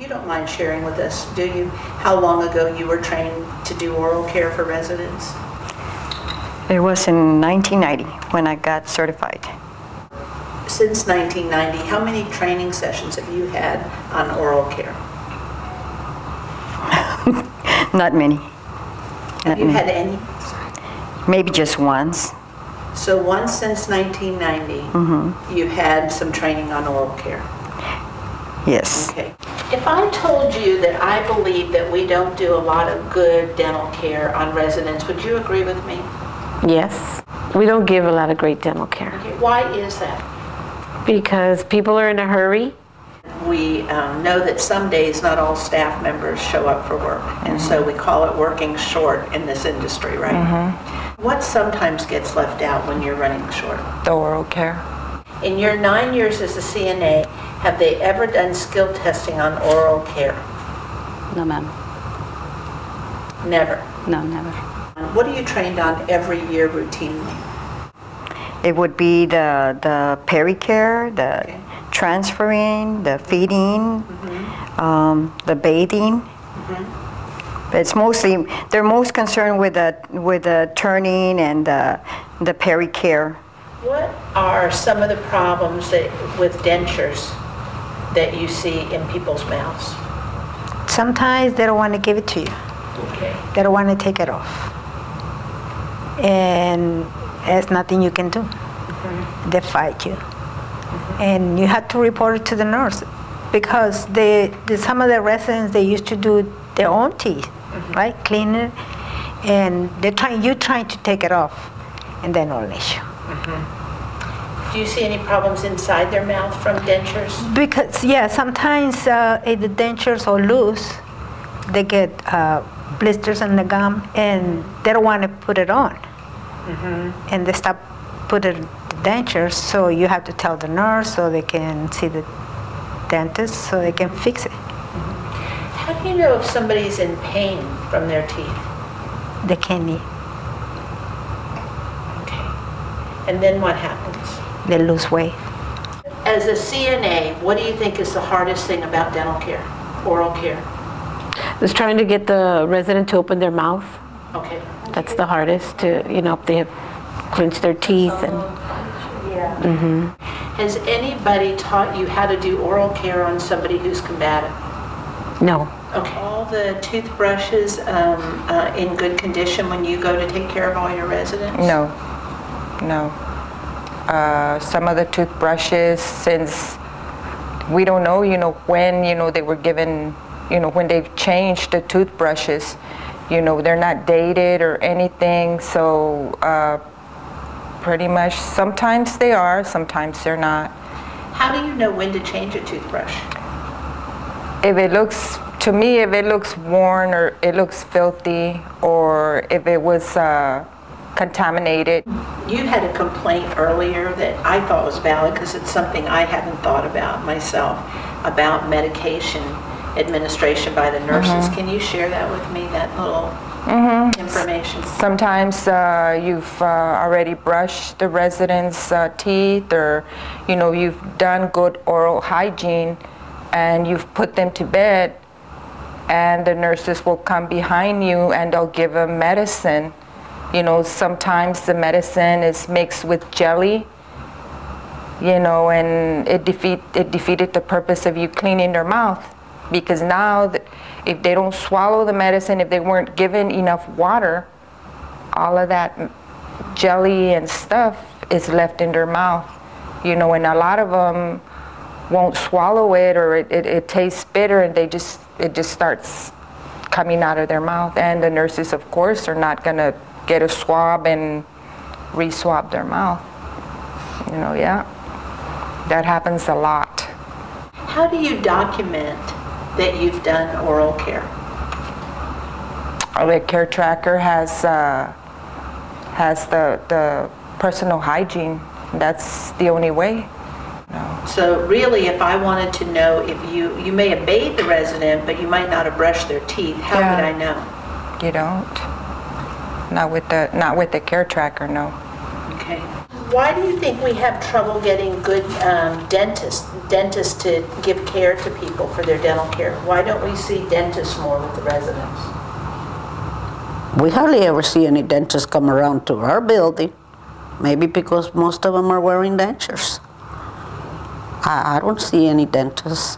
You don't mind sharing with us, do you, how long ago you were trained to do oral care for residents? It was in 1990 when I got certified. Since 1990, how many training sessions have you had on oral care? Not many. Have you had any? Maybe just once. So once since 1990, you've had some training on oral care? Yes. Okay. If I told you that I believe that we don't do a lot of good dental care on residents, would you agree with me? Yes. We don't give a lot of great dental care. Okay. Why is that? Because people are in a hurry. We know that some days not all staff members show up for work, and so we call it working short in this industry, right? What sometimes gets left out when you're running short? The oral care. In your 9 years as a CNA, have they ever done skill testing on oral care? No, ma'am. Never? No, never. What are you trained on every year routinely? It would be the pericare, the transferring, the feeding, the bathing. But it's mostly, they're most concerned with the turning and the pericare. What are some of the problems with dentures that you see in people's mouths? Sometimes they don't want to give it to you. Okay. They don't want to take it off. And there's nothing you can do. They fight you. And you have to report it to the nurse, because some of the residents, they used to do their own teeth, right? Clean it, and you're trying to take it off, and then they'll let you. Do you see any problems inside their mouth from dentures? Because, yeah, sometimes if the dentures are loose, they get blisters on the gum, and they don't want to put it on. And they stop putting the dentures, so you have to tell the nurse so they can see the dentist so they can fix it. How do you know if somebody's in pain from their teeth? They can't eat. Okay. And then what happens? They lose weight. As a CNA, what do you think is the hardest thing about dental care, oral care? It's trying to get the resident to open their mouth. Okay. That's the hardest, to, you know, if they have clenched their teeth. And Has anybody taught you how to do oral care on somebody who's combative? No. Okay. All the toothbrushes in good condition when you go to take care of all your residents? No, no. Some of the toothbrushes, since we don't know, when, they were given, when they've changed the toothbrushes, they're not dated or anything, so pretty much sometimes they are, sometimes they're not. How do you know when to change a toothbrush? If it looks, to me, if it looks worn or it looks filthy, or if it was contaminated. You had a complaint earlier that I thought was valid, because it's something I haven't thought about myself, about medication administration by the nurses. Can you share that with me, that little information? Sometimes you've already brushed the residents' teeth, or you've done good oral hygiene, and you've put them to bed, and the nurses will come behind you and they'll give them medicine. Sometimes the medicine is mixed with jelly, and it defeated the purpose of you cleaning their mouth. Because now, if they don't swallow the medicine, if they weren't given enough water, all of that jelly and stuff is left in their mouth. And a lot of them won't swallow it, or it tastes bitter, and it just starts coming out of their mouth. And the nurses, of course, are not going to get a swab and re-swab their mouth. Yeah, that happens a lot. How do you document that you've done oral care? The care tracker has the personal hygiene. That's the only way. No. So really, if I wanted to know if you may have bathed the resident, but you might not have brushed their teeth, how would I know? You don't. Not with the care tracker, no. Okay. Why do you think we have trouble getting good dentists? dentists to give care to people for their dental care. Why don't we see dentists more with the residents? We hardly ever see any dentists come around to our building. Maybe because most of them are wearing dentures. I don't see any dentists,